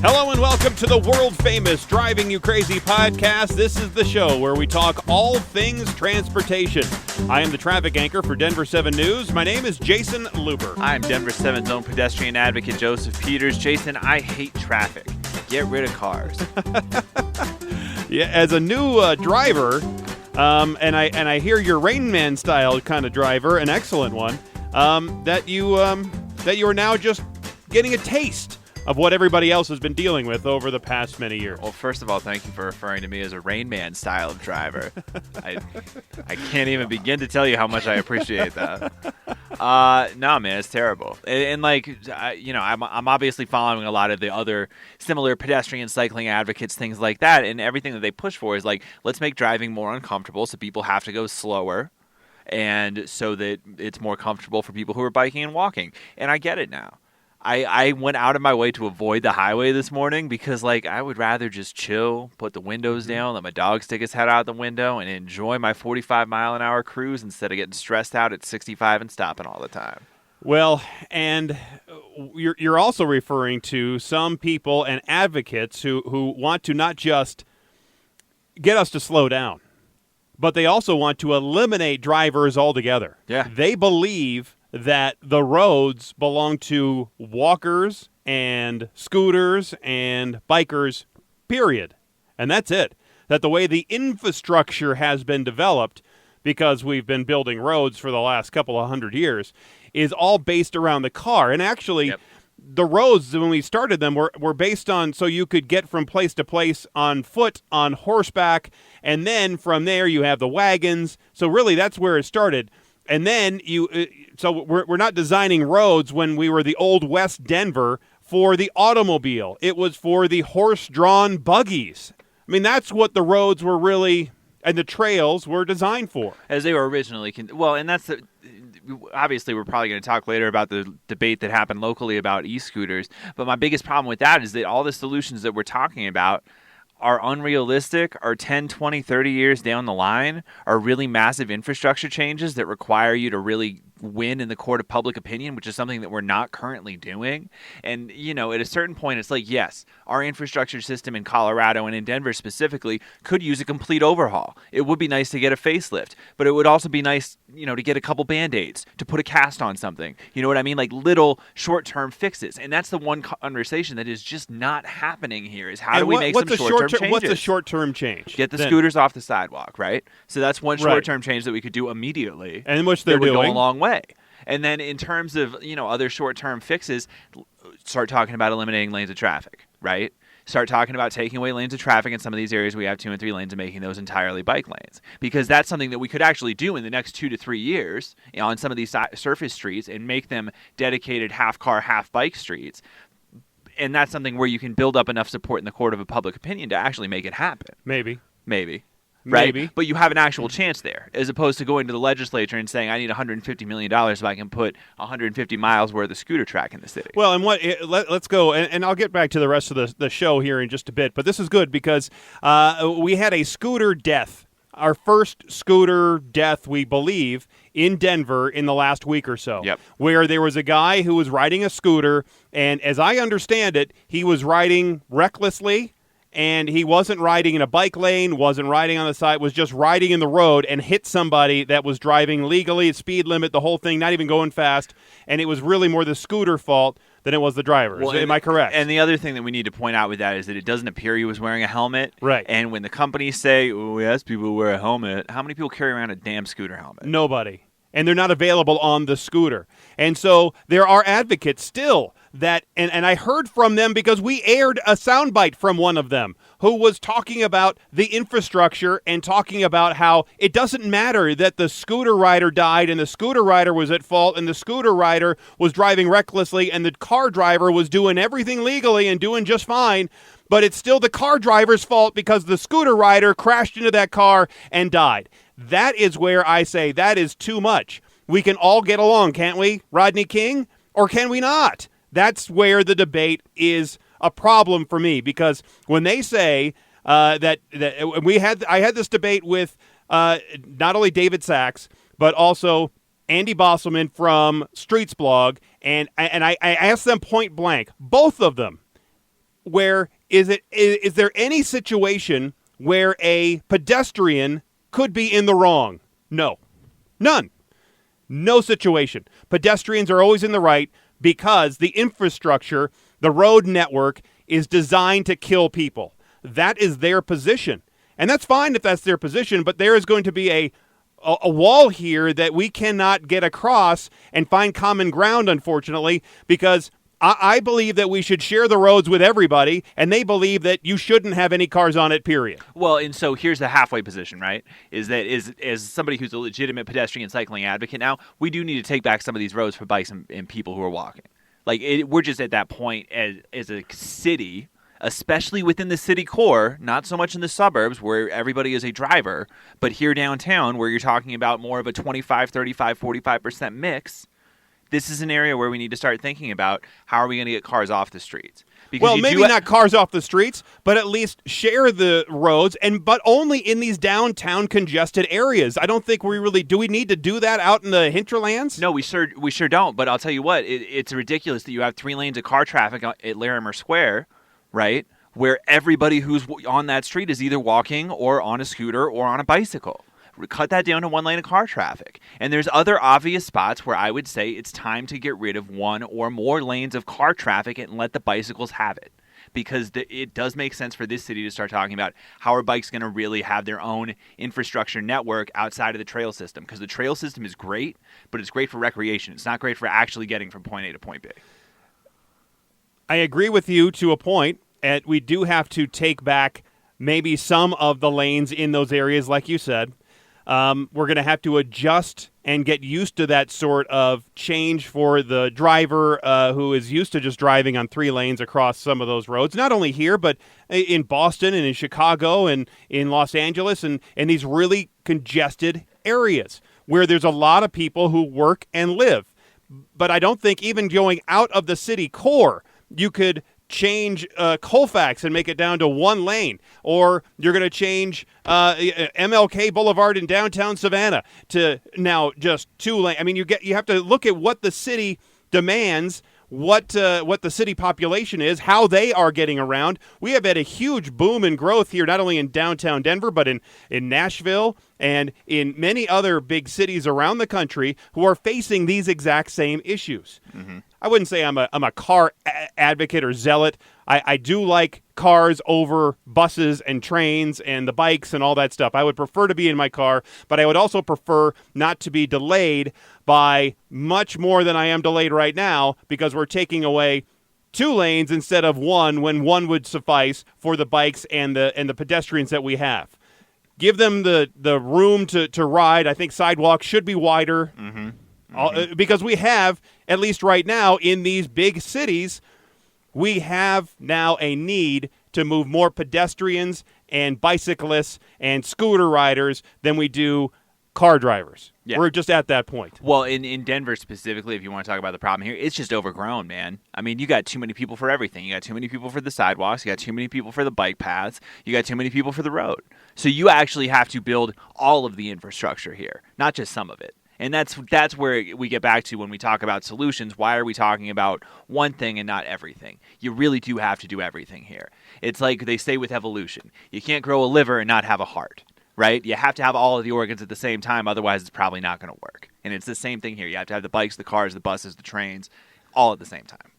Hello and welcome to the world-famous Driving You Crazy podcast. This is the show where we talk all things transportation. I am the traffic anchor for Denver 7 News. My name is Jason Luber. I'm Denver 7's own pedestrian advocate, Joseph Peters. Jason, I hate traffic. Get rid of cars. Yeah, as a new driver, and I hear you're Rain Man style kind of driver, an excellent one, that you are now just getting a taste of what everybody else has been dealing with over the past many years. Well, first of all, thank you for referring to me as a Rain Man style of driver. I can't even begin to tell you how much I appreciate that. No, man, it's terrible. And I'm obviously following a lot of the other similar pedestrian cycling advocates, things like that, and everything that they push for is like, let's make driving more uncomfortable so people have to go slower, and so that it's more comfortable for people who are biking and walking. And I get it now. I went out of my way to avoid the highway this morning because, I would rather just chill, put the windows down, let my dog stick his head out the window, and enjoy my 45-mile-an-hour cruise instead of getting stressed out at 65 and stopping all the time. Well, and you're also referring to some people and advocates who want to not just get us to slow down, but they also want to eliminate drivers altogether. Yeah. They believe that the roads belong to walkers and scooters and bikers, period. And that's it. That the way the infrastructure has been developed, because we've been building roads for the last couple of 100 years, is all based around the car. And actually, the roads, when we started them, were based on so you could get from place to place on foot, on horseback, and then from there you have the wagons. So really, that's where it started. And then so we're not designing roads when we were the Old West Denver for the automobile. It was for the horse-drawn buggies. I mean, that's what the roads were really, and the trails were designed for. As they were originally. And that's obviously we're probably going to talk later about the debate that happened locally about e-scooters. But my biggest problem with that is that all the solutions that we're talking about are unrealistic, are 10, 20, 30 years down the line, are really massive infrastructure changes that require you to really win in the court of public opinion, which is something that we're not currently doing. And, at a certain point, it's like, yes, our infrastructure system in Colorado and in Denver specifically could use a complete overhaul. It would be nice to get a facelift, but it would also be nice, to get a couple Band-Aids, to put a cast on something. You know what I mean? Like little short-term fixes. And that's the one conversation that is just not happening here is how do we make some short-term changes? What's a short-term change? Get the scooters off the sidewalk, right? So that's one short-term change that we could do immediately. And which they're doing. Would go a long way. And then in terms of, other short-term fixes, start talking about eliminating lanes of traffic, right? Start talking about taking away lanes of traffic in some of these areas. We have 2 and 3 lanes and making those entirely bike lanes. Because that's something that we could actually do in the next 2 to 3 years on some of these surface streets and make them dedicated half-car, half-bike streets. And that's something where you can build up enough support in the court of public opinion to actually make it happen. Maybe. Right? Maybe. But you have an actual chance there, as opposed to going to the legislature and saying, I need $150 million so I can put 150 miles worth of scooter track in the city. Well, and let's go, and I'll get back to the rest of the show here in just a bit, but this is good because we had a scooter death, our first scooter death, we believe, in Denver in the last week or so, where there was a guy who was riding a scooter, and as I understand it, he was riding recklessly, and he wasn't riding in a bike lane, wasn't riding on the side, was just riding in the road and hit somebody that was driving legally at speed limit, the whole thing, not even going fast. And it was really more the scooter fault than it was the driver. Well, am I correct? And the other thing that we need to point out with that is that it doesn't appear he was wearing a helmet. Right. And when the companies say, we ask people to wear a helmet, how many people carry around a damn scooter helmet? Nobody. And they're not available on the scooter. And so there are advocates still that, and I heard from them because we aired a soundbite from one of them who was talking about the infrastructure and talking about how it doesn't matter that the scooter rider died and the scooter rider was at fault and the scooter rider was driving recklessly and the car driver was doing everything legally and doing just fine, but it's still the car driver's fault because the scooter rider crashed into that car and died. That is where I say that is too much. We can all get along, can't we, Rodney King? Or can we not? That's where the debate is a problem for me, because when they say I had this debate with not only David Sachs, but also Andy Bosselman from Streets Blog, and I asked them point blank, both of them, where is there any situation where a pedestrian could be in the wrong? No. None. No situation. Pedestrians are always in the right because the infrastructure, the road network, is designed to kill people. That is their position. And that's fine if that's their position, but there is going to be a wall here that we cannot get across and find common ground, unfortunately, because I believe that we should share the roads with everybody, and they believe that you shouldn't have any cars on it, period. Well, and so here's the halfway position, right? Is that as somebody who's a legitimate pedestrian cycling advocate now, we do need to take back some of these roads for bikes and people who are walking. Like, we're just at that point as a city, especially within the city core, not so much in the suburbs where everybody is a driver, but here downtown where you're talking about more of a 25, 35, 45% mix. This is an area where we need to start thinking about how are we going to get cars off the streets. Because well, maybe not cars off the streets, but at least share the roads, but only in these downtown congested areas. I don't think do we need to do that out in the hinterlands? No, we sure don't. But I'll tell you what, it's ridiculous that you have 3 lanes of car traffic at Larimer Square, right, where everybody who's on that street is either walking or on a scooter or on a bicycle. Cut that down to 1 lane of car traffic. And there's other obvious spots where I would say it's time to get rid of 1 or more lanes of car traffic and let the bicycles have it. Because it does make sense for this city to start talking about how are bikes going to really have their own infrastructure network outside of the trail system. Because the trail system is great, but it's great for recreation. It's not great for actually getting from point A to point B. I agree with you to a point, and we do have to take back maybe some of the lanes in those areas, like you said. We're going to have to adjust and get used to that sort of change for the driver who is used to just driving on 3 lanes across some of those roads, not only here, but in Boston and in Chicago and in Los Angeles and these really congested areas where there's a lot of people who work and live. But I don't think even going out of the city core, you could change Colfax and make it down to 1 lane, or you're going to change MLK Boulevard in downtown Savannah to now just 2 lane. I mean, you have to look at what the city demands, what the city population is, how they are getting around. We have had a huge boom in growth here, not only in downtown Denver, but in Nashville and in many other big cities around the country who are facing these exact same issues. Mm-hmm. I wouldn't say I'm a car advocate or zealot. I do like cars over buses and trains and the bikes and all that stuff. I would prefer to be in my car, but I would also prefer not to be delayed by much more than I am delayed right now because we're taking away 2 lanes instead of 1 when 1 would suffice for the bikes and the pedestrians that we have. Give them the room to ride. I think sidewalks should be wider. Mm-hmm. Because we have, at least right now, in these big cities, we have now a need to move more pedestrians and bicyclists and scooter riders than we do car drivers. Yeah. We're just at that point. Well, in Denver specifically, if you want to talk about the problem here, it's just overgrown, man. I mean, you got too many people for everything. You got too many people for the sidewalks. You got too many people for the bike paths. You got too many people for the road. So you actually have to build all of the infrastructure here, not just some of it. And that's where we get back to when we talk about solutions. Why are we talking about one thing and not everything? You really do have to do everything here. It's like they say with evolution. You can't grow a liver and not have a heart, right? You have to have all of the organs at the same time. Otherwise, it's probably not going to work. And it's the same thing here. You have to have the bikes, the cars, the buses, the trains, all at the same time.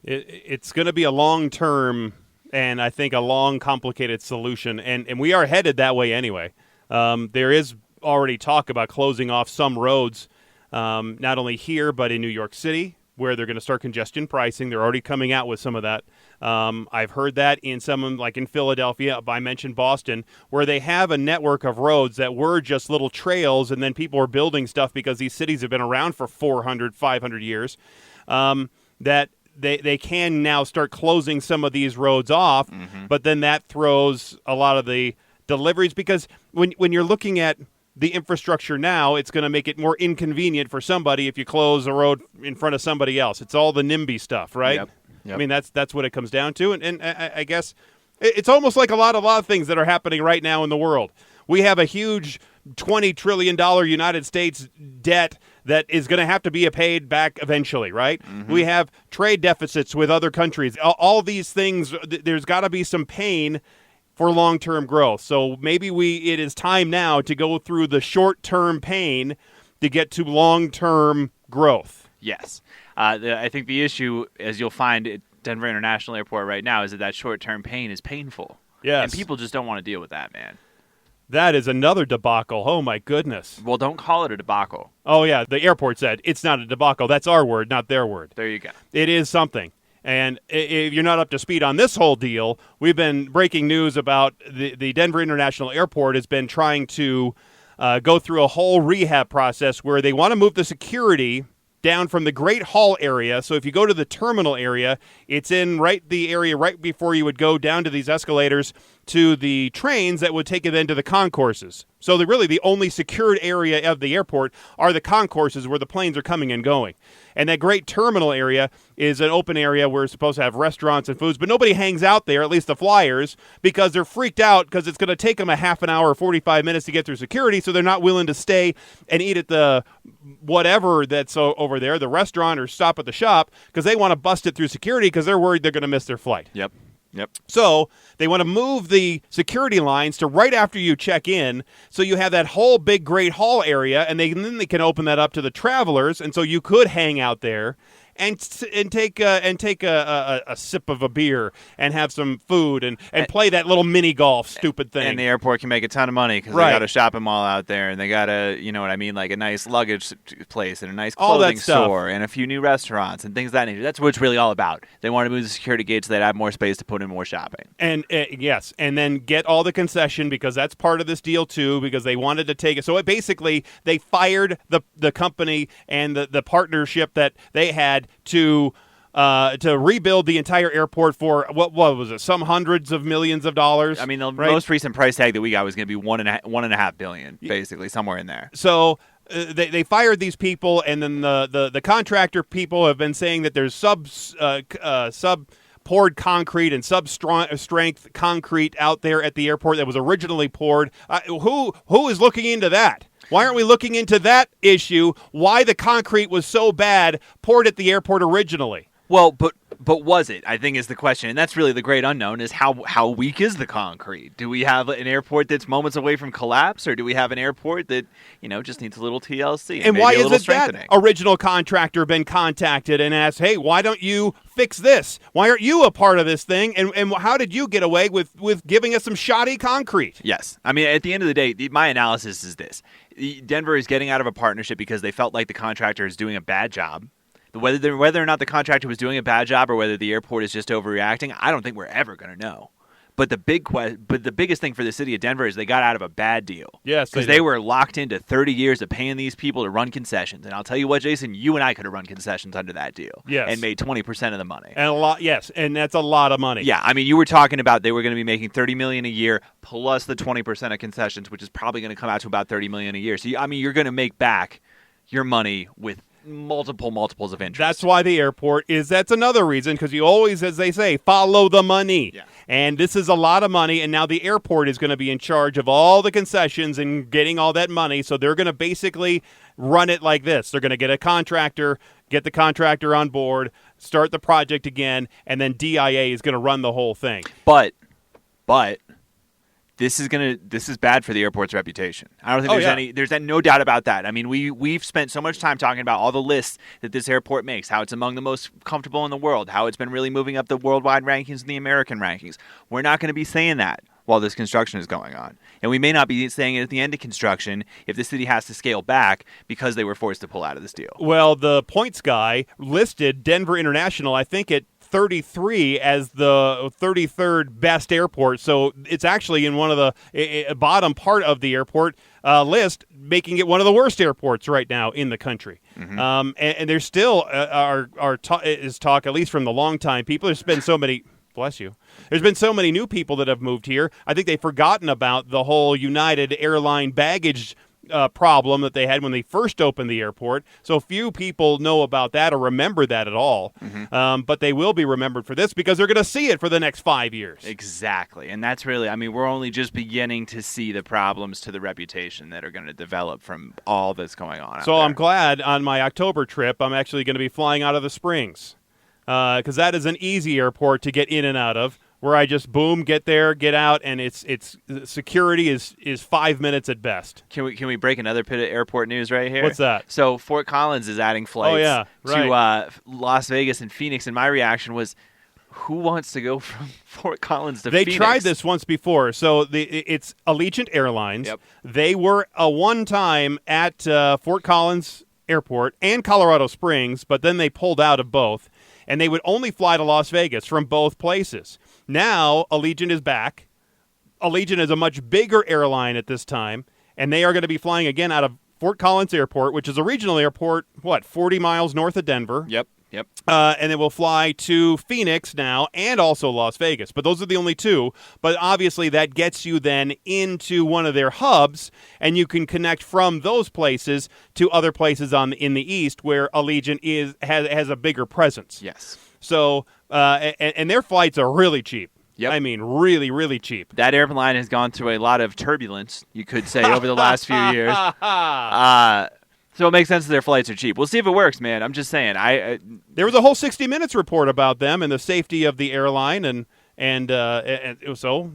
It's going to be a long-term and I think a long, complicated solution. And we are headed that way anyway. There is already talk about closing off some roads, not only here but in New York City, where they're going to start congestion pricing. They're already coming out with some of that. I've heard that in some, like in Philadelphia, I mentioned Boston, where they have a network of roads that were just little trails, and then people are building stuff because these cities have been around for 400, 500 years, that they can now start closing some of these roads off, but then that throws a lot of the deliveries, because when you're looking at the infrastructure now, it's going to make it more inconvenient for somebody if you close a road in front of somebody else. It's all the NIMBY stuff, right? Yep. I mean, that's what it comes down to. And I guess it's almost like a lot of things that are happening right now in the world. We have a huge $20 trillion United States debt that is going to have to be paid back eventually, right? We have trade deficits with other countries. All these things, there's got to be some pain for long-term growth. So maybe it is time now to go through the short-term pain to get to long-term growth. Yes. I think the issue, as you'll find at Denver International Airport right now, is that short-term pain is painful. Yes. And people just don't want to deal with that, man. That is another debacle. Oh, my goodness. Well, don't call it a debacle. Oh, yeah. The airport said it's not a debacle. That's our word, not their word. There you go. It is something. And if you're not up to speed on this whole deal, we've been breaking news about the Denver International Airport has been trying to go through a whole rehab process where they want to move the security down from the Great Hall area. So if you go to the terminal area, it's in the area right before you would go down to these escalators to the trains that would take you then to the concourses. So the only secured area of the airport are the concourses where the planes are coming and going. And that great terminal area is an open area where it's supposed to have restaurants and foods, but nobody hangs out there, at least the flyers, because they're freaked out because it's going to take them a half an hour or 45 minutes to get through security, so they're not willing to stay and eat at the whatever that's over there, the restaurant, or stop at the shop, because they want to bust it through security because they're worried they're going to miss their flight. Yep. So they want to move the security lines to right after you check in, so you have that whole big Great Hall area, and then they can open that up to the travelers, and so you could hang out there and take a sip of a beer and have some food and play that little mini golf stupid thing. And the airport can make a ton of money because Right. they got a shopping mall out there, and they got like a nice luggage place and a nice All that clothing stuff. store and a few new restaurants and things of that nature. That's what it's really all about. They want to move the security gates so they'd have more space to put in more shopping. And yes, and then get all the concession, because that's part of this deal too, because they wanted to take it. So they fired the company and the partnership that they had to rebuild the entire airport for what was it? Some hundreds of millions of dollars. I mean, the right? most recent price tag that we got was going to be $1.5 billion, basically, somewhere in there. So they fired these people, and then the contractor people have been saying that there's sub poured concrete and sub-strength concrete out there at the airport that was originally poured. Who is looking into that? Why aren't we looking into that issue? Why the concrete was so bad poured at the airport originally? Well, but was it? I think is the question, and that's really the great unknown: is how weak is the concrete? Do we have an airport that's moments away from collapse, or do we have an airport that just needs a little TLC and maybe why a little isn't strengthening? That original contractor been contacted and asked, "Hey, why don't you fix this? Why aren't you a part of this thing? And how did you get away with giving us some shoddy concrete?" Yes, I mean at the end of the day, my analysis is this: Denver is getting out of a partnership because they felt like the contractor is doing a bad job. Whether or not the contractor was doing a bad job or whether the airport is just overreacting, I don't think we're ever going to know. But the biggest thing for the city of Denver is they got out of a bad deal. Yes, because they were locked into 30 years of paying these people to run concessions. And I'll tell you what, Jason, you and I could have run concessions under that deal. Yes. And made 20% of the money. And a lot, yes, and that's a lot of money. Yeah, I mean, you were talking about they were going to be making $30 million a year plus the 20% of concessions, which is probably going to come out to about $30 million a year. So you're going to make back your money with multiples of interest. That's why the airport that's another reason, because you always, as they say, follow the money. Yeah. And this is a lot of money, and now the airport is going to be in charge of all the concessions and getting all that money, so they're going to basically run it like this. They're going to get the contractor on board, start the project again, and then DIA is going to run the whole thing. But this is bad for the airport's reputation. I don't think there's no doubt about that. I mean, we've spent so much time talking about all the lists that this airport makes, how it's among the most comfortable in the world, how it's been really moving up the worldwide rankings and the American rankings. We're not going to be saying that while this construction is going on. And we may not be saying it at the end of construction if the city has to scale back because they were forced to pull out of this deal. Well, the points guy listed Denver International, I think, at 33 as the 33rd best airport. So it's actually in one of the bottom part of the airport list, making it one of the worst airports right now in the country. Mm-hmm. And there's still is talk, at least from the longtime people. There's been so many. Bless you. There's been so many new people that have moved here. I think they've forgotten about the whole United airline baggage problem that they had when they first opened the airport. So few people know about that or remember that at all. But they will be remembered for this because they're going to see it for the next 5 years. Exactly. And that's really, I mean, we're only just beginning to see the problems to the reputation that are going to develop from all that's going on. So I'm glad on my October trip, I'm actually going to be flying out of the Springs because that is an easy airport to get in and out of, where I just boom, get there, get out, and it's security is 5 minutes at best. Can we break another bit of airport news right here? What's that? So Fort Collins is adding flights right. to Las Vegas and Phoenix, and my reaction was, who wants to go from Fort Collins to Phoenix? They tried this once before. So it's Allegiant Airlines. Yep. They were one time at Fort Collins Airport and Colorado Springs, but then they pulled out of both, and they would only fly to Las Vegas from both places. Now, Allegiant is back. Allegiant is a much bigger airline at this time, and they are going to be flying again out of Fort Collins Airport, which is a regional airport, 40 miles north of Denver. Yep. And it will fly to Phoenix now and also Las Vegas. But those are the only two. But obviously that gets you then into one of their hubs, and you can connect from those places to other places in the east where Allegiant has a bigger presence. Yes. So, and their flights are really cheap. Yep. I mean, really, really cheap. That airline has gone through a lot of turbulence, you could say, over the last few years. So it makes sense that their flights are cheap. We'll see if it works, man. I'm just saying. There was a whole 60 Minutes report about them and the safety of the airline, and so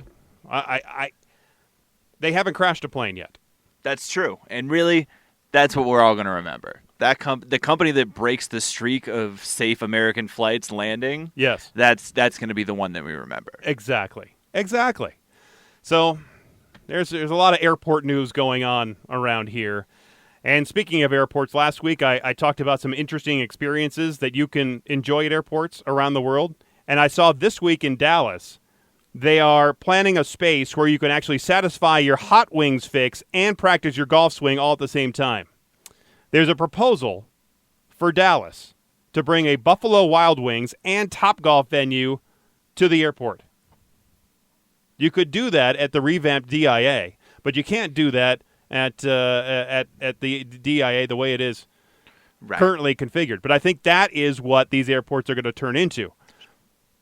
they haven't crashed a plane yet. That's true, and really, that's what we're all going to remember. The company that breaks the streak of safe American flights landing. Yes, that's going to be the one that we remember. Exactly. So there's a lot of airport news going on around here. And speaking of airports, last week I talked about some interesting experiences that you can enjoy at airports around the world. And I saw this week in Dallas, they are planning a space where you can actually satisfy your hot wings fix and practice your golf swing all at the same time. There's a proposal for Dallas to bring a Buffalo Wild Wings and Topgolf venue to the airport. You could do that at the revamped DIA, but you can't do that at the DIA the way it is currently configured. But I think that is what these airports are going to turn into.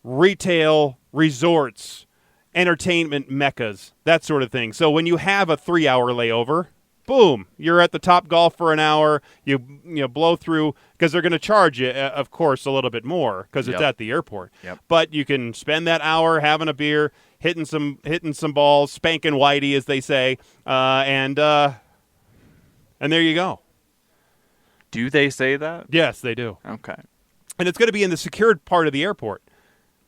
Retail, resorts, entertainment meccas, that sort of thing. So when you have a 3-hour layover, boom, you're at the Topgolf for an hour. You blow through, because they're going to charge you, of course, a little bit more because it's at the airport. Yep. But you can spend that hour having a beer, hitting some balls, spanking whitey, as they say, and there you go. Do they say that? Yes, they do. Okay. And it's going to be in the secured part of the airport,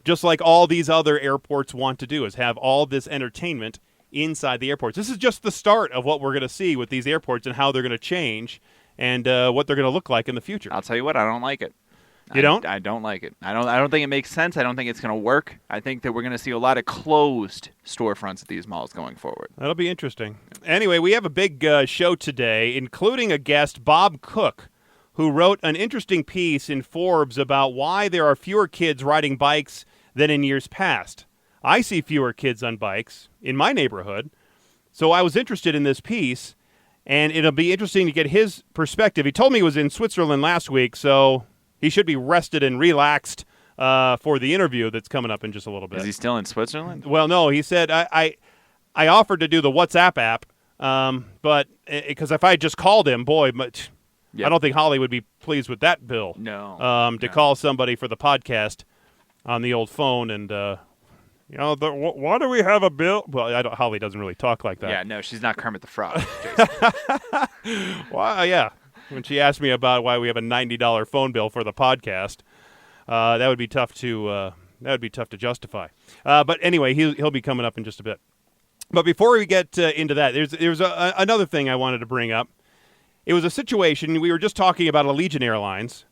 just like all these other airports want to do, is have all this entertainment inside the airports. This is just the start of what we're going to see with these airports and how they're going to change and what they're going to look like in the future. I'll tell you what, I don't like it. You don't? I don't like it. I don't think it makes sense. I don't think it's going to work. I think that we're going to see a lot of closed storefronts at these malls going forward. That'll be interesting. Anyway, we have a big show today, including a guest, Bob Cook, who wrote an interesting piece in Forbes about why there are fewer kids riding bikes than in years past. I see fewer kids on bikes in my neighborhood, so I was interested in this piece, and it'll be interesting to get his perspective. He told me he was in Switzerland last week, so he should be rested and relaxed for the interview that's coming up in just a little bit. Is he still in Switzerland? Well, no. He said, I offered to do the WhatsApp app, but because if I had just called him, boy, I don't think Holly would be pleased with that bill. No. To call somebody for the podcast on the old phone and, why do we have a bill? Well, Holly doesn't really talk like that. Yeah, no, she's not Kermit the Frog. Well, yeah. When she asked me about why we have a $90 phone bill for the podcast, that would be tough to justify. But anyway, he'll be coming up in just a bit. But before we get into that, there's another thing I wanted to bring up. It was a situation, we were just talking about Allegiant Airlines.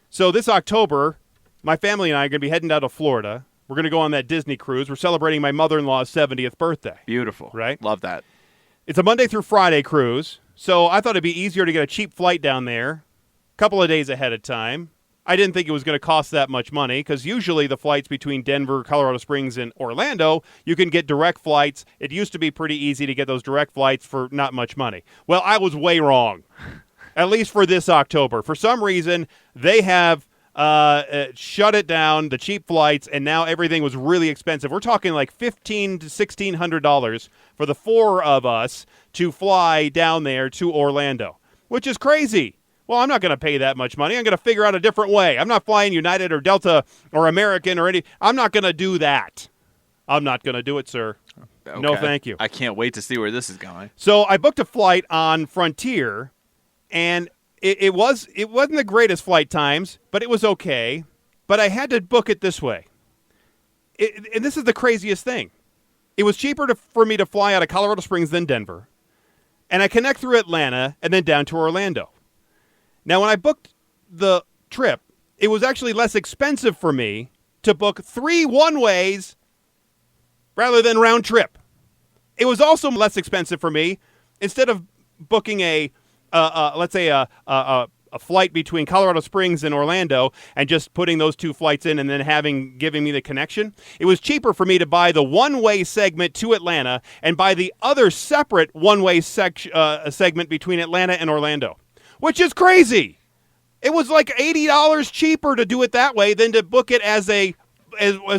So this October, my family and I are going to be heading down to Florida. We're going to go on that Disney cruise. We're celebrating my mother-in-law's 70th birthday. Beautiful. Right? Love that. It's a Monday through Friday cruise, so I thought it'd be easier to get a cheap flight down there a couple of days ahead of time, I didn't think it was going to cost that much money because usually the flights between Denver, Colorado Springs, and Orlando, you can get direct flights. It used to be pretty easy to get those direct flights for not much money. Well, I was way wrong, at least for this October. For some reason, they have shut it down, the cheap flights, and now everything was really expensive. We're talking like $1,500 to $1,600 for the four of us to fly down there to Orlando, which is crazy. Well, I'm not going to pay that much money. I'm going to figure out a different way. I'm not flying United or Delta or American or any. I'm not going to do that. I'm not going to do it, sir. Okay. No, thank you. I can't wait to see where this is going. So I booked a flight on Frontier, and it wasn't the greatest flight times, but it was okay. But I had to book it this way. And this is the craziest thing. It was cheaper for me to fly out of Colorado Springs than Denver. And I connect through Atlanta and then down to Orlando. Now, when I booked the trip, it was actually less expensive for me to book 3 one-ways rather than round trip. It was also less expensive for me, instead of booking let's say a flight between Colorado Springs and Orlando and just putting those 2 flights in and then giving me the connection. It was cheaper for me to buy the one-way segment to Atlanta and buy the other separate one-way segment between Atlanta and Orlando, which is crazy. It was like $80 cheaper to do it that way than to book it as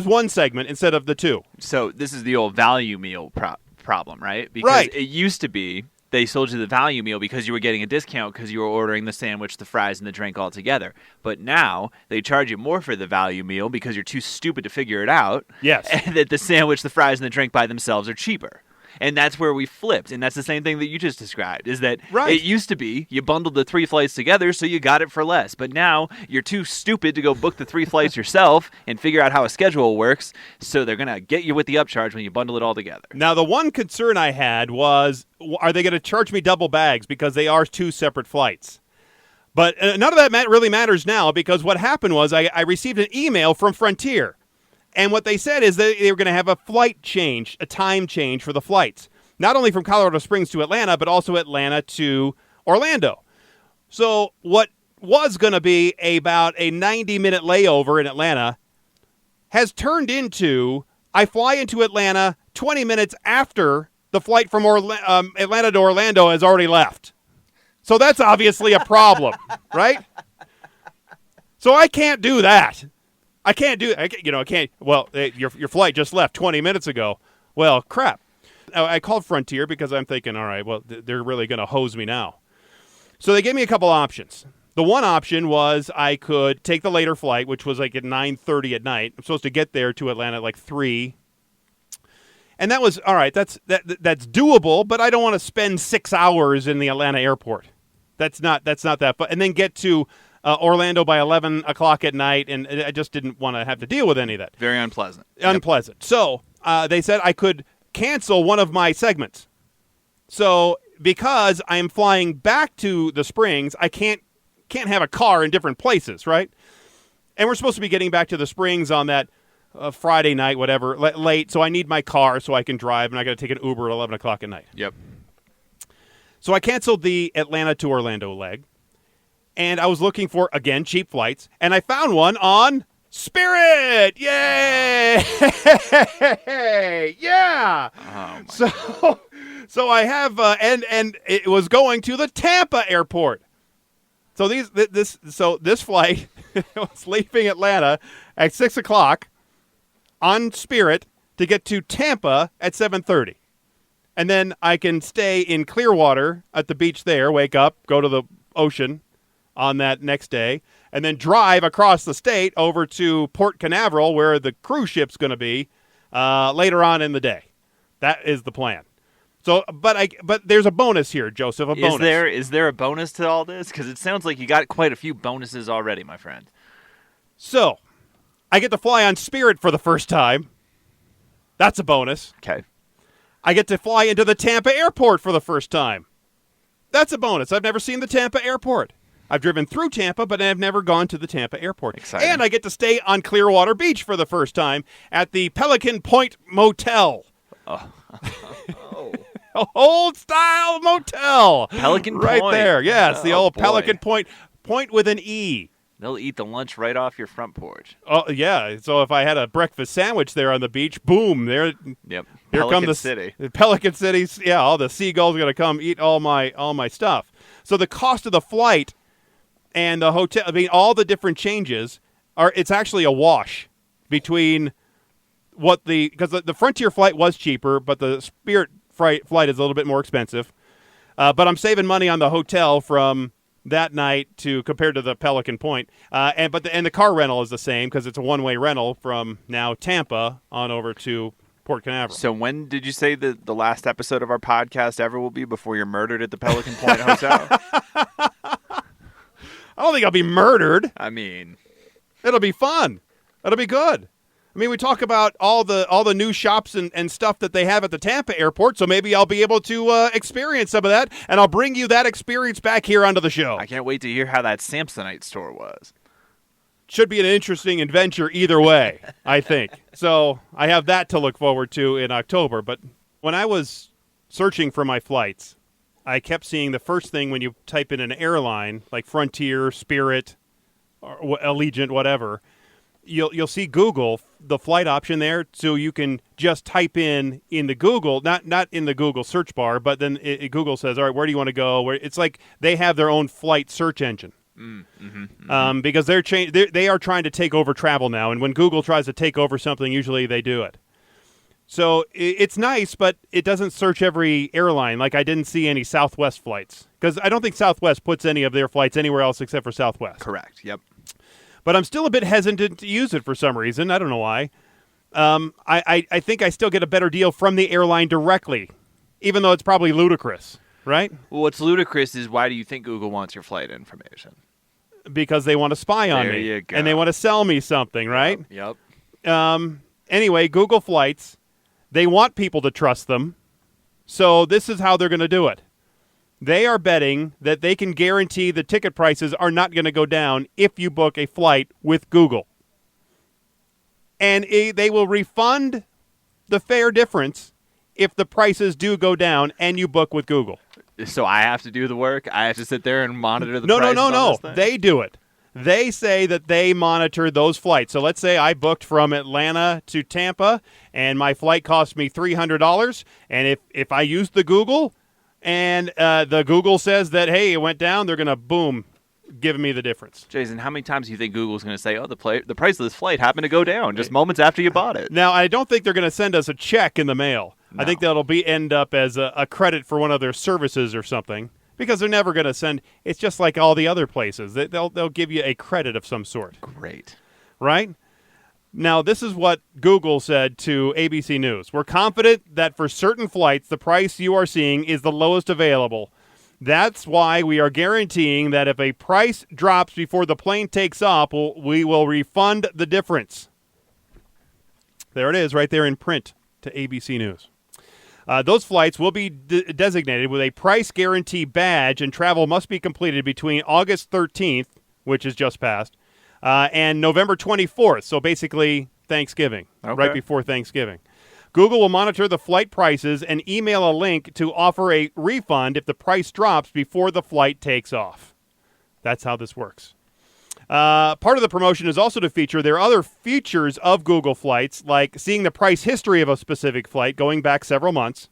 one segment instead of the 2. So this is the old value meal problem, right? Because it used to be they sold you the value meal because you were getting a discount because you were ordering the sandwich, the fries, and the drink all together. But now they charge you more for the value meal because you're too stupid to figure it out. Yes. And that the sandwich, the fries, and the drink by themselves are cheaper. And that's where we flipped. And that's the same thing that you just described, is that It used to be you bundled the 3 flights together so you got it for less. But now you're too stupid to go book the 3 flights yourself and figure out how a schedule works. So they're going to get you with the upcharge when you bundle it all together. Now, the one concern I had was, are they going to charge me double bags because they are 2 separate flights? But none of that really matters now, because what happened was I received an email from Frontier. And what they said is that they were going to have a flight change, a time change for the flights. Not only from Colorado Springs to Atlanta, but also Atlanta to Orlando. So what was going to be about a 90-minute layover in Atlanta has turned into, I fly into Atlanta 20 minutes after the flight from Atlanta to Orlando has already left. So that's obviously a problem, right? So I can't do that. I can't. Well, your flight just left 20 minutes ago. Well, crap. I called Frontier because I'm thinking, all right, well, they're really going to hose me now. So they gave me a couple options. The one option was I could take the later flight, which was like at 9:30 at night. I'm supposed to get there to Atlanta at like 3. And that was, all right, that's doable, but I don't want to spend 6 hours in the Atlanta airport. That's not that fun. And then get to Orlando by 11 o'clock at night, and I just didn't want to have to deal with any of that. Very unpleasant. Unpleasant. Yep. So they said I could cancel one of my segments. So because I am flying back to the Springs, I can't have a car in different places, right? And we're supposed to be getting back to the Springs on that Friday night, whatever, late. So I need my car so I can drive, and I got to take an Uber at 11 o'clock at night. Yep. So I canceled the Atlanta to Orlando leg. And I was looking for, again, cheap flights, and I found one on Spirit. Yay! Yeah. Oh so I have, and it was going to the Tampa airport. So this flight was leaving Atlanta at 6 o'clock on Spirit to get to Tampa at 7:30, and then I can stay in Clearwater at the beach there, wake up, go to the ocean on that next day, and then drive across the state over to Port Canaveral, where the cruise ship's going to be later on in the day. That is the plan. So, but there's a bonus here, Joseph. A bonus. Is there a bonus to all this? Because it sounds like you got quite a few bonuses already, my friend. So, I get to fly on Spirit for the first time. That's a bonus. Okay. I get to fly into the Tampa airport for the first time. That's a bonus. I've never seen the Tampa airport. I've driven through Tampa, but I've never gone to the Tampa airport. Exciting. And I get to stay on Clearwater Beach for the first time at the Pelican Point Motel. Oh. Old-style motel. Pelican right Point. There. Yes, the old boy. Pelican Point. Point with an E. They'll eat the lunch right off your front porch. Oh yeah. So if I had a breakfast sandwich there on the beach, boom, there. Yep. Here come the City. Pelican City. Yeah, all the seagulls are going to come eat all my stuff. So the cost of the flight and the hotel, I mean, all the different changes it's actually a wash between because the Frontier flight was cheaper, but the Spirit flight is a little bit more expensive. But I'm saving money on the hotel from that night compared to the Pelican Point. And the car rental is the same because it's a one-way rental from now Tampa on over to Port Canaveral. So when did you say that the last episode of our podcast ever will be before you're murdered at the Pelican Point Hotel? I don't think I'll be murdered. I mean, it'll be fun. It'll be good. I mean, we talk about all the new shops and stuff that they have at the Tampa airport, so maybe I'll be able to experience some of that, and I'll bring you that experience back here onto the show. I can't wait to hear how that Samsonite store was. Should be an interesting adventure either way, I think. So I have that to look forward to in October. But when I was searching for my flights, I kept seeing the first thing when you type in an airline, like Frontier, Spirit, or Allegiant, whatever, you'll see Google, the flight option there, so you can just type in the Google, not in the Google search bar, but then Google says, all right, where do you want to go? It's like they have their own flight search engine. Because they are trying to take over travel now, and when Google tries to take over something, usually they do it. So it's nice, but it doesn't search every airline. Like I didn't see any Southwest flights, because I don't think Southwest puts any of their flights anywhere else except for Southwest. Correct, yep. But I'm still a bit hesitant to use it for some reason. I don't know why. I think I still get a better deal from the airline directly, even though it's probably ludicrous, right? Well, what's ludicrous is why do you think Google wants your flight information? Because they want to spy on There me. you go. And they want to sell me something, right? Yep. Anyway, Google Flights, they want people to trust them. So this is how they're going to do it. They are betting that they can guarantee the ticket prices are not going to go down if you book a flight with Google. And they will refund the fare difference if the prices do go down and you book with Google. So I have to do the work? I have to sit there and monitor the prices on this thing? They do it. They say that they monitor those flights. So let's say I booked from Atlanta to Tampa, and my flight cost me $300. And if I use the Google, and the Google says that, hey, it went down, they're going to, boom, give me the difference. Jason, how many times do you think Google's going to say, oh, the price of this flight happened to go down just moments after you bought it? Now, I don't think they're going to send us a check in the mail. No. I think that'll end up as a credit for one of their services or something, because they're never going to send. It's just like all the other places. They'll give you a credit of some sort. Great. Right? Now, this is what Google said to ABC News. We're confident that for certain flights, the price you are seeing is the lowest available. That's why we are guaranteeing that if a price drops before the plane takes off, we will refund the difference. There it is, right there in print to ABC News. Those flights will be designated with a price guarantee badge, and travel must be completed between August 13th, which is just passed, and November 24th, so basically Thanksgiving, right before Thanksgiving. Google will monitor the flight prices and email a link to offer a refund if the price drops before the flight takes off. That's how this works. Part of the promotion is also to feature their other features of Google Flights, like seeing the price history of a specific flight going back several months.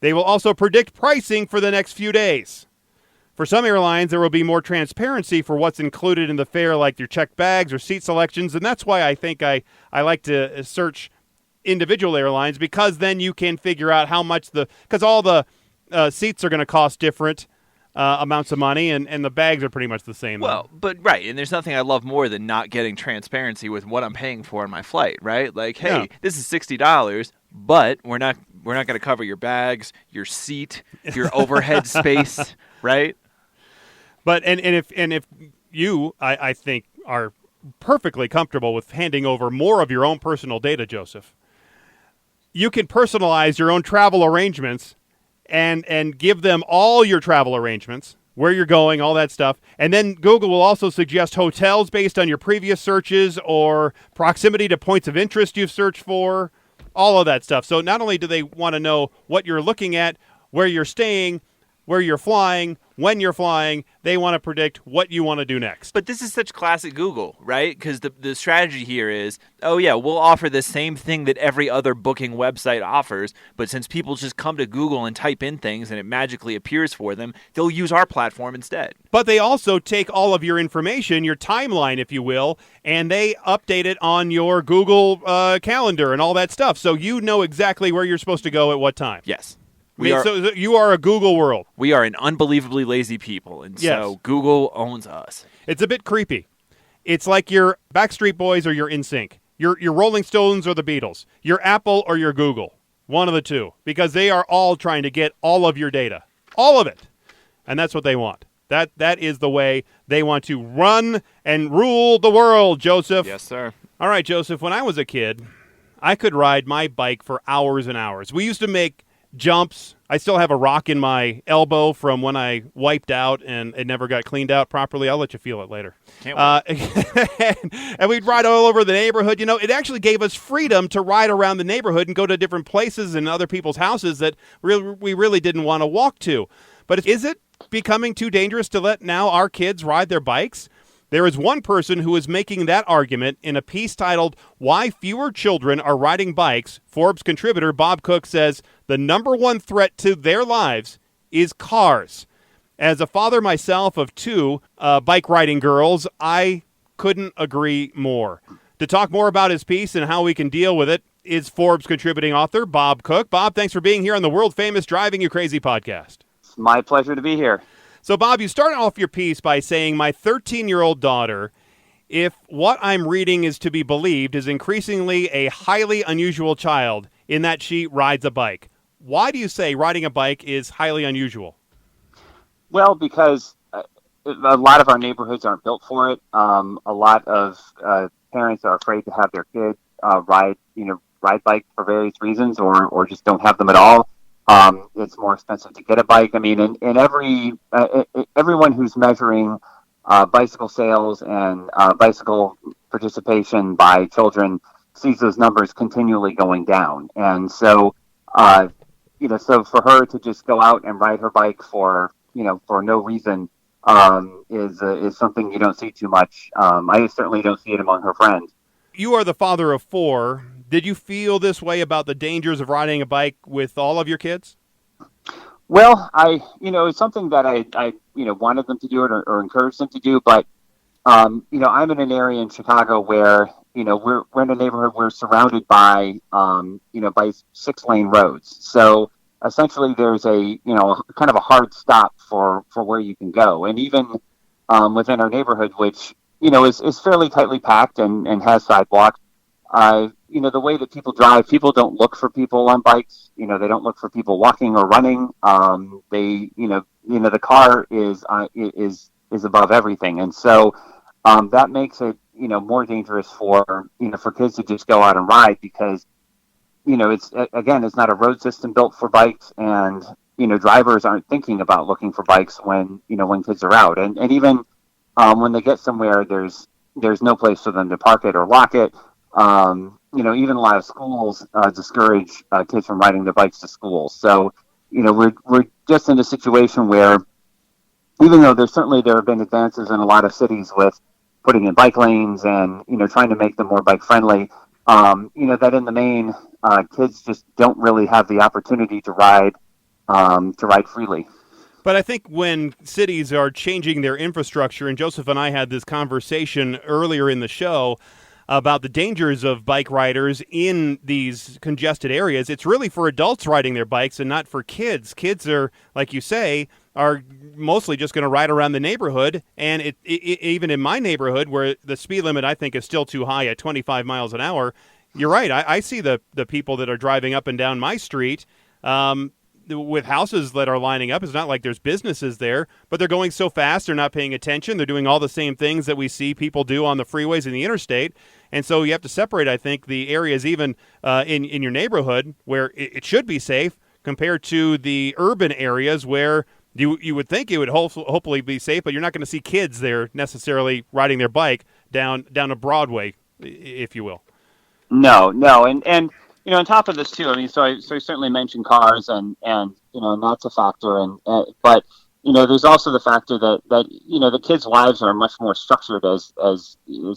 They will also predict pricing for the next few days. For some airlines, there will be more transparency for what's included in the fare, like your checked bags or seat selections, and that's why I think I like to search individual airlines, because then you can figure out how much because all the seats are going to cost different amounts of money, and the bags are pretty much the same. Well, but right, and there's nothing I love more than not getting transparency with what I'm paying for in my flight, right? Like, hey, this is $60, but we're not going to cover your bags, your seat, your overhead space, right? But and if you, I think, are perfectly comfortable with handing over more of your own personal data, Joseph, you can personalize your own travel arrangements and give them all your travel arrangements, where you're going, all that stuff. And then Google will also suggest hotels based on your previous searches or proximity to points of interest you've searched for, all of that stuff. So not only do they want to know what you're looking at, where you're staying, where you're flying, when you're flying. They want to predict what you want to do next. But this is such classic Google, right? Because the strategy here is, oh yeah, we'll offer the same thing that every other booking website offers, but since people just come to Google and type in things and it magically appears for them, they'll use our platform instead. But they also take all of your information, your timeline, if you will, and they update it on your Google calendar and all that stuff. So you know exactly where you're supposed to go at what time. Yes. So you are a Google world. We are an unbelievably lazy people, and Yes. so Google owns us. It's a bit creepy. It's like your Backstreet Boys or your NSYNC. Your Rolling Stones or the Beatles. Your Apple or your Google. One of the two. Because they are all trying to get all of your data. All of it. And that's what they want. That is the way they want to run and rule the world, Joseph. Yes, sir. All right, Joseph, when I was a kid, I could ride my bike for hours and hours. We used to make jumps. I still have a rock in my elbow from when I wiped out and it never got cleaned out properly. I'll let you feel it later. Can't wait. And we'd ride all over the neighborhood. You know, it actually gave us freedom to ride around the neighborhood and go to different places and other people's houses that we really didn't want to walk to. But is it becoming too dangerous to let now our kids ride their bikes? There is one person who is making that argument in a piece titled, "Why Fewer Children Are Riding Bikes." Forbes contributor Bob Cook says the number one threat to their lives is cars. As a father myself of two bike riding girls, I couldn't agree more. To talk more about his piece and how we can deal with it is Forbes contributing author Bob Cook. Bob, thanks for being here on the world-famous Driving You Crazy podcast. It's my pleasure to be here. So, Bob, you start off your piece by saying, my 13-year-old daughter, if what I'm reading is to be believed, is increasingly a highly unusual child in that she rides a bike. Why do you say riding a bike is highly unusual? Well, because a lot of our neighborhoods aren't built for it. A lot of parents are afraid to have their kids ride bike for various reasons, or just don't have them at all. It's more expensive to get a bike. I mean, and everyone who's measuring bicycle sales and bicycle participation by children sees those numbers continually going down. And so, so for her to just go out and ride her bike for no reason is something you don't see too much. I certainly don't see it among her friends. You are the father of four. Did you feel this way about the dangers of riding a bike with all of your kids? Well, it's something that I wanted them to do it or encouraged them to do. But, I'm in an area in Chicago where, we're in a neighborhood, we're surrounded by 6-lane roads. So essentially there's a kind of a hard stop for where you can go. And even within our neighborhood, which, is fairly tightly packed and has sidewalks, the way that people drive, people don't look for people on bikes. They don't look for people walking or running. The car is above everything. And so, that makes it, more dangerous for kids to just go out and ride because, it's not a road system built for bikes, and, drivers aren't thinking about looking for bikes when kids are out. And even, when they get somewhere, there's no place for them to park it or lock it. Even a lot of schools discourage kids from riding their bikes to school. So, we're just in a situation where, even though there have been advances in a lot of cities with putting in bike lanes and, trying to make them more bike friendly, that in the main, kids just don't really have the opportunity to ride freely. But I think when cities are changing their infrastructure, and Joseph and I had this conversation earlier in the show about the dangers of bike riders in these congested areas, it's really for adults riding their bikes and not for kids. Kids are, like you say, are mostly just going to ride around the neighborhood. And even in my neighborhood, where the speed limit, I think, is still too high at 25 miles an hour, you're right. I see the people that are driving up and down my street with houses that are lining up. It's not like there's businesses there, but they're going so fast, they're not paying attention. They're doing all the same things that we see people do on the freeways and the interstate. And so you have to separate, I think, the areas even in your neighborhood where it should be safe compared to the urban areas where you would think it would hopefully be safe, but you're not going to see kids there necessarily riding their bike down a Broadway, if you will. No. And on top of this too, I mean, so I certainly mentioned cars, and and that's a factor, but there's also the factor that the kids' lives are much more structured as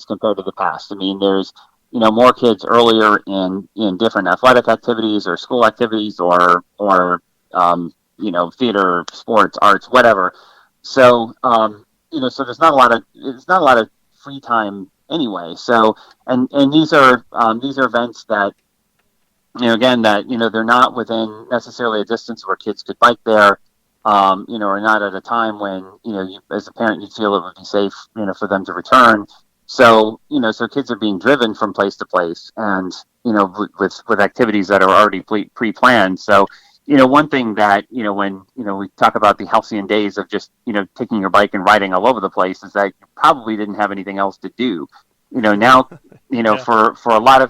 compared to the past. I mean, there's more kids earlier in different athletic activities or school activities or theater, sports, arts, whatever. So so there's not a lot of free time anyway. So and these are events that again that they're not within necessarily a distance where kids could bike there. Or not at a time when as a parent you feel it would be safe for them to return. So so kids are being driven from place to place, and with activities that are already pre-planned. So one thing that when we talk about the halcyon days of just taking your bike and riding all over the place is that you probably didn't have anything else to do. Now Yeah. for a lot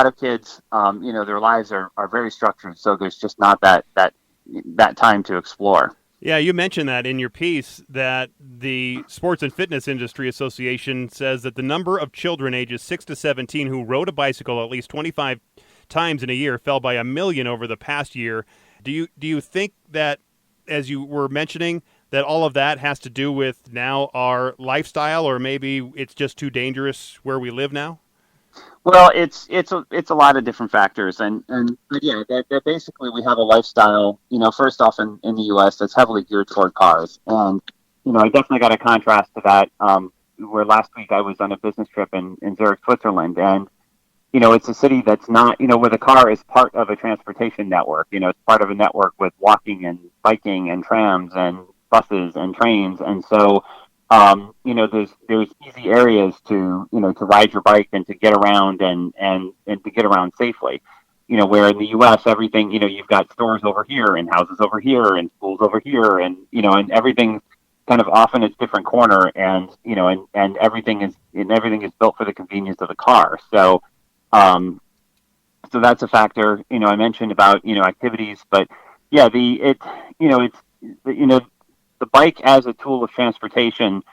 of kids, their lives are very structured, so there's just not that time to explore. Yeah, you mentioned that in your piece that the Sports and Fitness Industry Association says that the number of children ages 6 to 17 who rode a bicycle at least 25 times in a year fell by 1 million over the past year. Do you think that, as you were mentioning, that all of that has to do with now our lifestyle, or maybe it's just too dangerous where we live now? Well, it's a lot of different factors, but yeah, that basically we have a lifestyle. First off in the U.S. that's heavily geared toward cars, and I definitely got a contrast to that. Where last week I was on a business trip in Zurich, Switzerland, and it's a city that's not where the car is part of a transportation network. It's part of a network with walking and biking and trams and buses and trains, and so there's easy areas to to ride your bike and to get around and to get around safely. Where in the U.S. everything you've got stores over here and houses over here and schools over here and and everything kind of off in its different corner and and everything is built for the convenience of the car. So so that's a factor. I mentioned about activities, but yeah, the bike as a tool of transportation,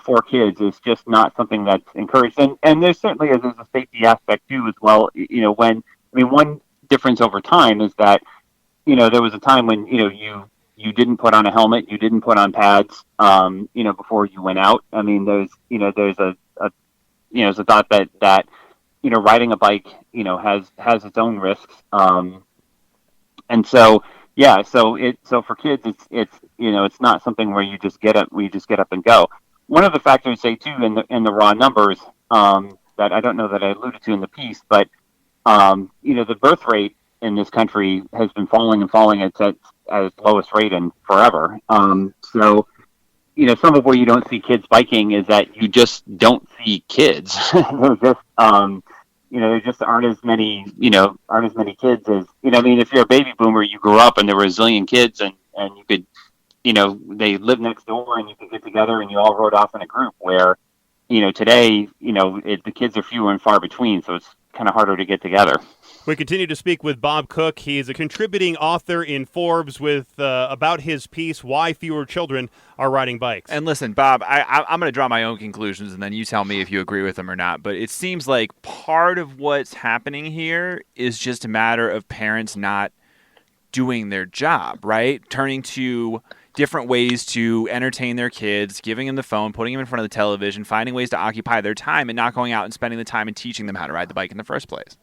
for kids is just not something that's encouraged. And there's certainly there's a safety aspect too as well. One difference over time is that, there was a time when, you didn't put on a helmet, you didn't put on pads, before you went out. I mean, there's a thought that riding a bike, has its own risks. And so, yeah, so for kids, it's not something where you just get up and go. One of the factors, say too, in the raw numbers, that I don't know that I alluded to in the piece, but the birth rate in this country has been falling and falling at its lowest rate in forever. So some of where you don't see kids biking is that you just don't see kids. There just aren't as many kids as, if you're a baby boomer, you grew up and there were a zillion kids and you could, they live next door and you could get together and you all rode off in a group where, today, the kids are fewer and far between. So it's kind of harder to get together. We continue to speak with Bob Cook. He's a contributing author in Forbes with about his piece, Why Fewer Children Are Riding Bikes. And listen, Bob, I'm going to draw my own conclusions, and then you tell me if you agree with them or not. But it seems like part of what's happening here is just a matter of parents not doing their job, right? Turning to different ways to entertain their kids, giving them the phone, putting them in front of the television, finding ways to occupy their time, and not going out and spending the time and teaching them how to ride the bike in the first place.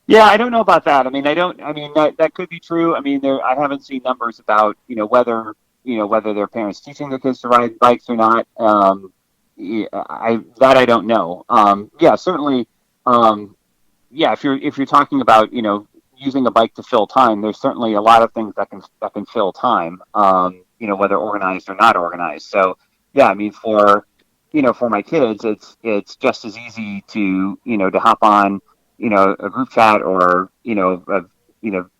Yeah, I don't know about that. That could be true. I haven't seen numbers about, whether their parents teaching their kids to ride bikes or not. I don't know. Yeah, certainly. If you're talking about, using a bike to fill time, there's certainly a lot of things that can fill time, whether organized or not organized. So yeah, for my kids, it's just as easy to hop on, a group chat or, a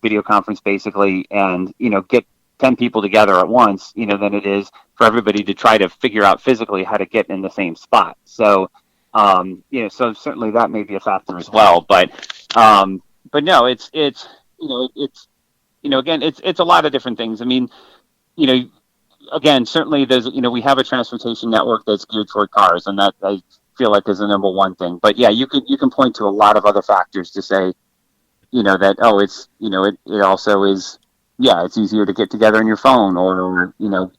video conference basically, and, get 10 people together at once, than it is for everybody to try to figure out physically how to get in the same spot. So, so certainly that may be a factor as well, but no, it's again, it's a lot of different things. Again, certainly there's, we have a transportation network that's geared toward cars, and that I feel like is the number one thing. But yeah, you can point to a lot of other factors to say, that, oh, it's, it also is, yeah, it's easier to get together on your phone, or, you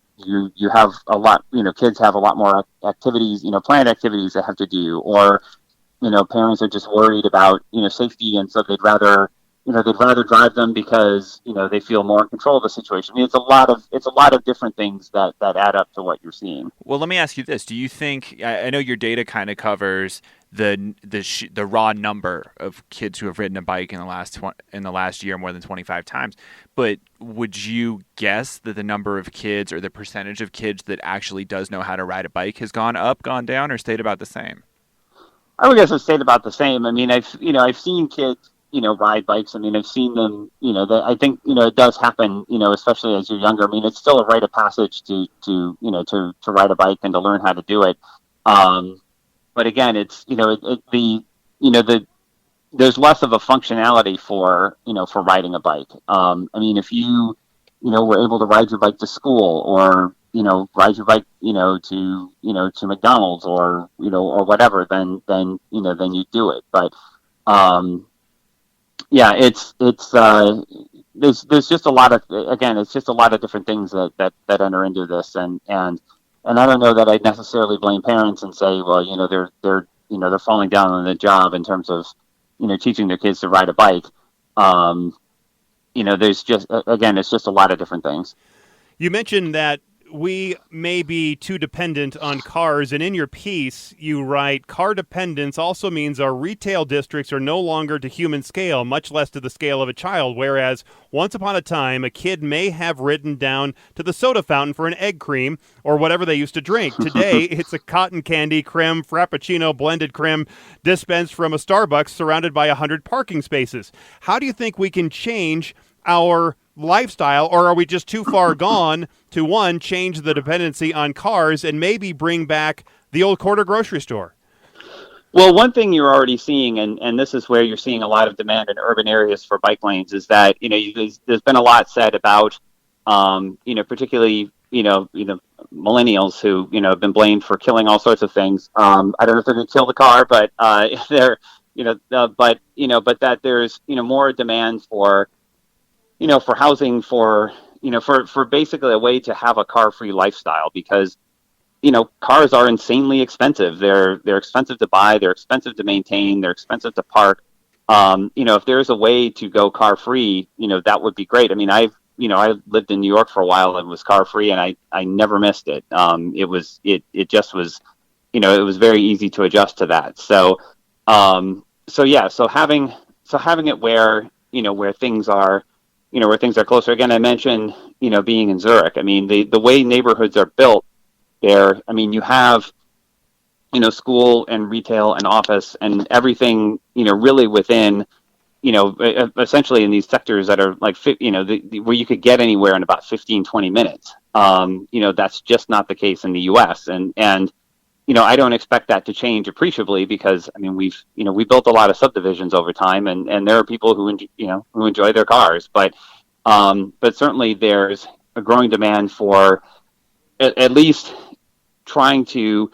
have a lot, kids have a lot more activities, planned activities they have to do, or, parents are just worried about, safety. And so they'd rather drive them because, they feel more in control of the situation. I mean, it's a lot of different things that add up to what you're seeing. Well, let me ask you this: do you think? I know your data kind of covers the raw number of kids who have ridden a bike in the last year more than 25 times, but would you guess that the number of kids or the percentage of kids that actually does know how to ride a bike has gone up, gone down, or stayed about the same? I would guess it stayed about the same. I mean, I've seen kids, ride bikes. I mean, I've seen them, I think, it does happen, especially as you're younger. I mean, it's still a rite of passage to ride a bike and to learn how to do it. But again, it's, there's less of a functionality for riding a bike. I mean, if you, were able to ride your bike to school, or, ride your bike, to McDonald's, or, or whatever, then you do it. But, yeah, there's just a lot of, again, it's just a lot of different things that enter into this. And I don't know that I'd necessarily blame parents and say, well, they're falling down on the job in terms of, teaching their kids to ride a bike. There's just, again, it's just a lot of different things. You mentioned that we may be too dependent on cars, and in your piece, you write, car dependence also means our retail districts are no longer to human scale, much less to the scale of a child, whereas once upon a time, a kid may have ridden down to the soda fountain for an egg cream or whatever they used to drink. Today, it's a cotton candy, creme, frappuccino, blended creme dispensed from a Starbucks surrounded by 100 parking spaces. How do you think we can change our lifestyle, or are we just too far gone to, one, change the dependency on cars and maybe bring back the old quarter grocery store? Well, one thing you're already seeing, and this is where you're seeing a lot of demand in urban areas for bike lanes, is that, there's been a lot said about, particularly, millennials who, have been blamed for killing all sorts of things. I don't know if they're going to kill the car, but they're, but that there's, more demand for, for housing, for basically a way to have a car-free lifestyle, because, cars are insanely expensive. They're expensive to buy, they're expensive to maintain, they're expensive to park. If there's a way to go car-free, that would be great. I mean, I lived in New York for a while and was car-free, and I never missed it. It just was, it was very easy to adjust to that. So having it where, where things are, where things are closer. Again, I mentioned, being in Zurich. I mean, the way neighborhoods are built there, I mean, you have, school and retail and office and everything, really within, essentially in these sectors that are like, where you could get anywhere in about 15, 20 minutes. That's just not the case in the US. And I don't expect that to change appreciably, because, I mean, we built a lot of subdivisions over time, and there are people who enjoy their cars, but certainly there's a growing demand for at least trying to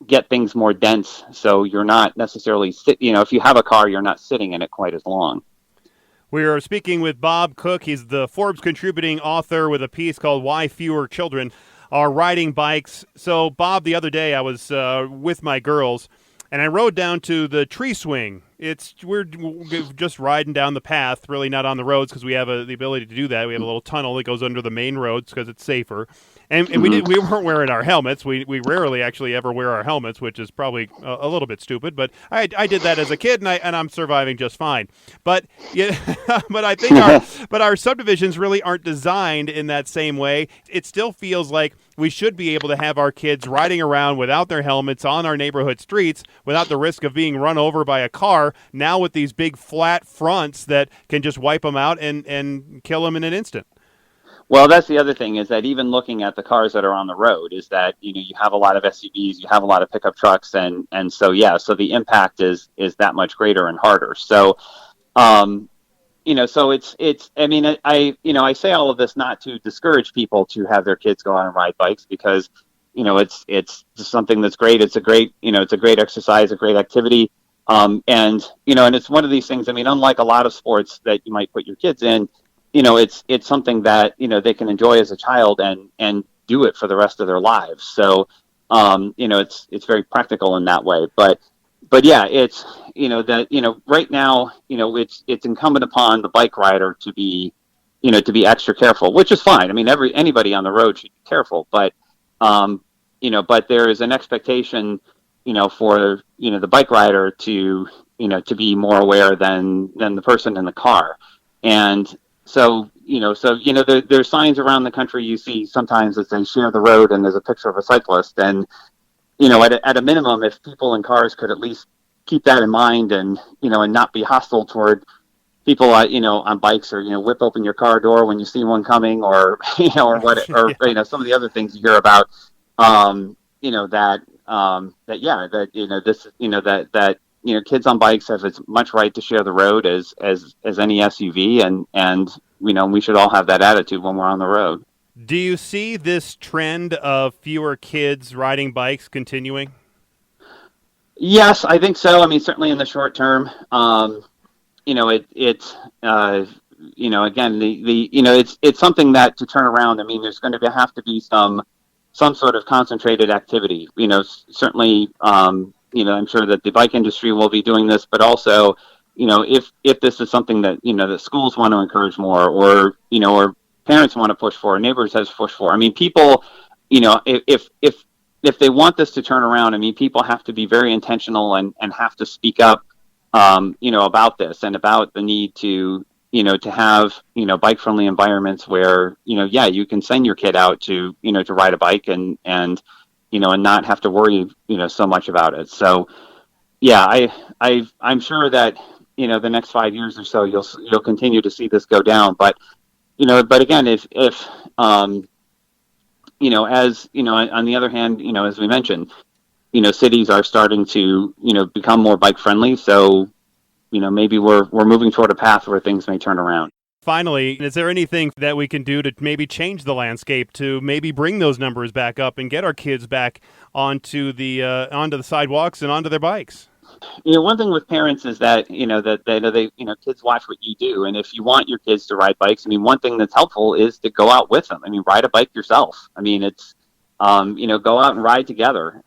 get things more dense, so you're not necessarily if you have a car, you're not sitting in it quite as long. We are speaking with Bob Cook. He's the Forbes contributing author with a piece called Why Fewer Children Are Riding Bikes. So, Bob, the other day I was with my girls, and I rode down to the tree swing. We're just riding down the path, really not on the roads, because we have the ability to do that. We have a little tunnel that goes under the main roads because it's safer. And we weren't wearing our helmets. We rarely actually ever wear our helmets, which is probably a little bit stupid. But I did that as a kid, and I'm surviving just fine. But yeah, but I think our subdivisions really aren't designed in that same way. It still feels like we should be able to have our kids riding around without their helmets on our neighborhood streets, without the risk of being run over by a car. Now with these big flat fronts that can just wipe them out and kill them in an instant. Well, that's the other thing, is that even looking at the cars that are on the road, is that, you have a lot of SUVs, you have a lot of pickup trucks. And so, so the impact is that much greater and harder. So, so it's, I mean, I say all of this not to discourage people to have their kids go out and ride bikes, because, it's something that's great. It's a great, it's a great exercise, a great activity. And and it's one of these things. I mean, unlike a lot of sports that you might put your kids in, it's something that they can enjoy as a child and do it for the rest of their lives. So it's very practical in that way. But yeah, it's that right now it's incumbent upon the bike rider to be extra careful, which is fine. I mean, anybody on the road should be careful, but but there is an expectation for the bike rider to to be more aware than the person in the car. And so there's signs around the country you see sometimes that say share the road, and there's a picture of a cyclist. And at a minimum, if people in cars could at least keep that in mind, and and not be hostile toward people on bikes, or whip open your car door when you see one coming, or or what, or Yeah. some of the other things you hear about, kids on bikes have as much right to share the road as any SUV, and we should all have that attitude when we're on the road. Do you see this trend of fewer kids riding bikes continuing? Yes, I think so. I mean, certainly in the short term. Again, it's something that to turn around. I mean, there's going to have to be some sort of concentrated activity. Certainly, I'm sure that the bike industry will be doing this, but also, if this is something that that schools want to encourage more, or parents want to push for, neighbors has pushed for. I mean, people, if they want this to turn around, I mean, people have to be very intentional and have to speak up, about this, and about the need to have, bike-friendly environments where, you can send your kid out to ride a bike, and not have to worry, so much about it. So, yeah, I'm sure that, the next 5 years or so, you'll continue to see this go down. But, but again, if as, on the other hand, as we mentioned, cities are starting to, become more bike friendly. So, maybe we're moving toward a path where things may turn around. Finally, is there anything that we can do to maybe change the landscape, to maybe bring those numbers back up and get our kids back onto the sidewalks and onto their bikes? One thing with parents is that, kids watch what you do. And if you want your kids to ride bikes, I mean, one thing that's helpful is to go out with them. I mean, ride a bike yourself. I mean, it's, go out and ride together,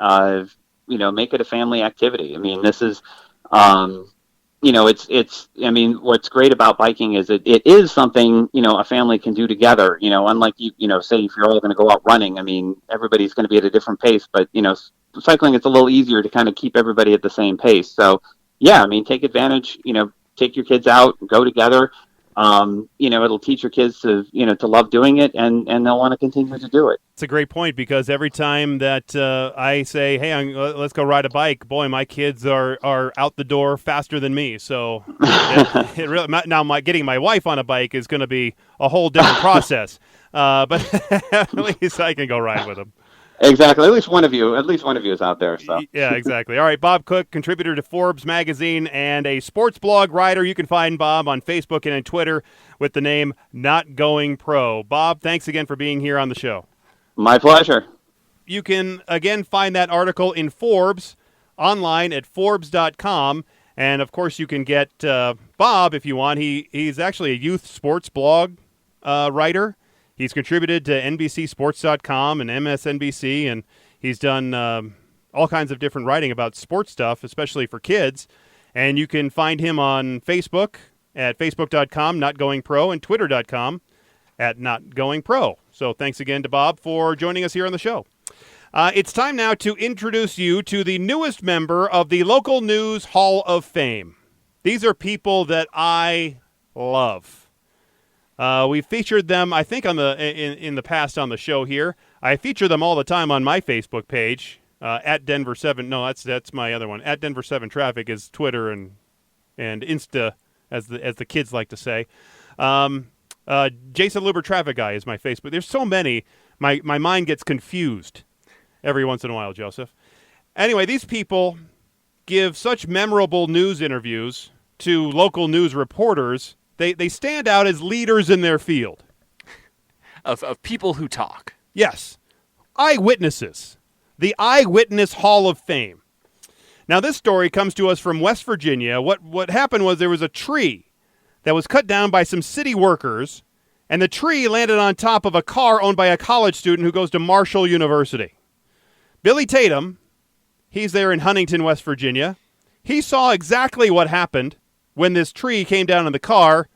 make it a family activity. I mean, this is, I mean, what's great about biking is it is something, a family can do together, unlike say if you're all going to go out running. I mean, everybody's going to be at a different pace, but, cycling, it's a little easier to kind of keep everybody at the same pace. So, yeah, I mean, take advantage, take your kids out, go together. It'll teach your kids to, to love doing it, and they'll want to continue to do it. It's a great point, because every time that I say, hey, let's go ride a bike, boy, my kids are out the door faster than me. So it really, now getting my wife on a bike is going to be a whole different process. But at least I can go ride with them. Exactly. At least one of you is out there. So. Yeah, exactly. All right, Bob Cook, contributor to Forbes magazine and a sports blog writer. You can find Bob on Facebook and on Twitter with the name Not Going Pro. Bob, thanks again for being here on the show. My pleasure. You can, again, find that article in Forbes online at Forbes.com. And, of course, you can get Bob if you want. He's actually a youth sports blog writer. He's contributed to NBCSports.com and MSNBC, and he's done all kinds of different writing about sports stuff, especially for kids. And you can find him on Facebook at Facebook.com, NotGoingPro, and Twitter.com at NotGoingPro. So thanks again to Bob for joining us here on the show. It's time now to introduce you to the newest member of the Local News Hall of Fame. These are people that I love. We featured them, I think, on in the past on the show here. I feature them all the time on my Facebook page at Denver7. No, that's my other one. At Denver7 Traffic is Twitter and Insta, as the kids like to say. Jason Luber Traffic Guy is my Facebook. There's so many, my mind gets confused every once in a while, Joseph. Anyway, these people give such memorable news interviews to local news reporters. They stand out as leaders in their field. Of people who talk. Yes. Eyewitnesses. The Eyewitness Hall of Fame. Now, this story comes to us from West Virginia. What happened was there was a tree that was cut down by some city workers, and the tree landed on top of a car owned by a college student who goes to Marshall University. Billy Tatum, he's there in Huntington, West Virginia. He saw exactly what happened when this tree came down in the car,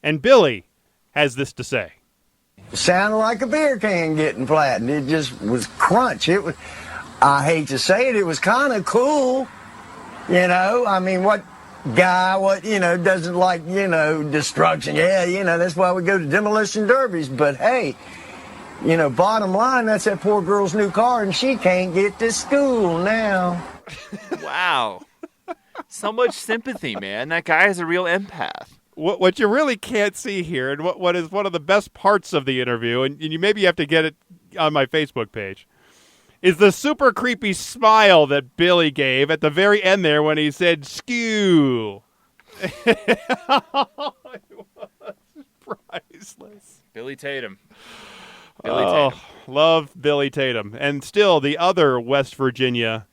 and Billy has this to say. It sounded like a beer can getting flattened. It just was crunch. It was, I hate to say it, it was kind of cool. You know, I mean, what guy, doesn't like, destruction? Yeah, that's why we go to demolition derbies. But hey, bottom line, that's that poor girl's new car, and she can't get to school now. Wow. So much sympathy, man. That guy is a real empath. What you really can't see here, and what is one of the best parts of the interview, and you maybe have to get it on my Facebook page, is the super creepy smile that Billy gave at the very end there when he said, "Skew." It was priceless. Billy Tatum. Love Billy Tatum. And still, the other West Virginia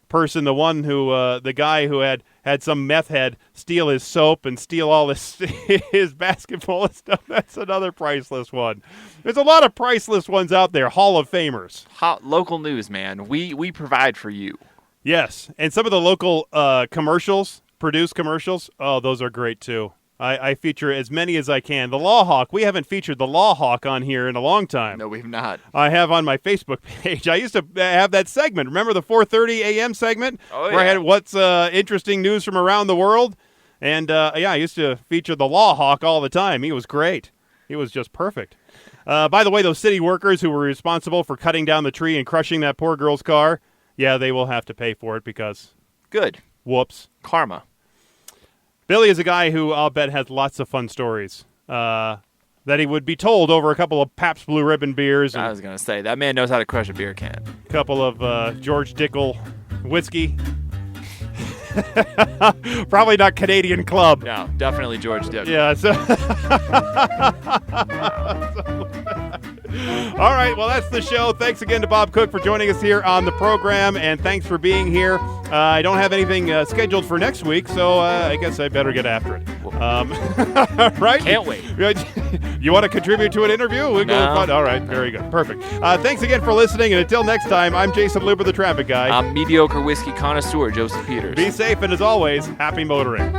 person, the one who, the guy who had some meth head steal his soap and steal all his basketball and stuff. That's another priceless one. There's a lot of priceless ones out there, Hall of Famers. Local news, man. We provide for you. Yes, and some of the local produced commercials, oh, those are great too. I feature as many as I can. The Law Hawk, we haven't featured the Law Hawk on here in a long time. No, we've not. I have on my Facebook page. I used to have that segment. Remember the 4:30 a.m. segment? Oh, yeah. Where I had what's interesting news from around the world? And, I used to feature the Law Hawk all the time. He was great. He was just perfect. By the way, those city workers who were responsible for cutting down the tree and crushing that poor girl's car, yeah, they will have to pay for it because... Good. Whoops. Karma. Billy is a guy who I'll bet has lots of fun stories that he would be told over a couple of Pabst Blue Ribbon beers. I was going to say, that man knows how to crush a beer can. A couple of George Dickel whiskey. Probably not Canadian Club. No, definitely George Dickel. Yeah. So all right, well, that's the show. Thanks again to Bob Cook for joining us here on the program, and thanks for being here. I don't have anything scheduled for next week, so I guess I better get after it. Right? Can't wait. You want to contribute to an interview? We'll go fun. All right, very good. Perfect. Thanks again for listening, and until next time, I'm Jason Luber, the traffic guy. I'm mediocre whiskey connoisseur, Joseph Peters. Be safe, and as always, happy motoring.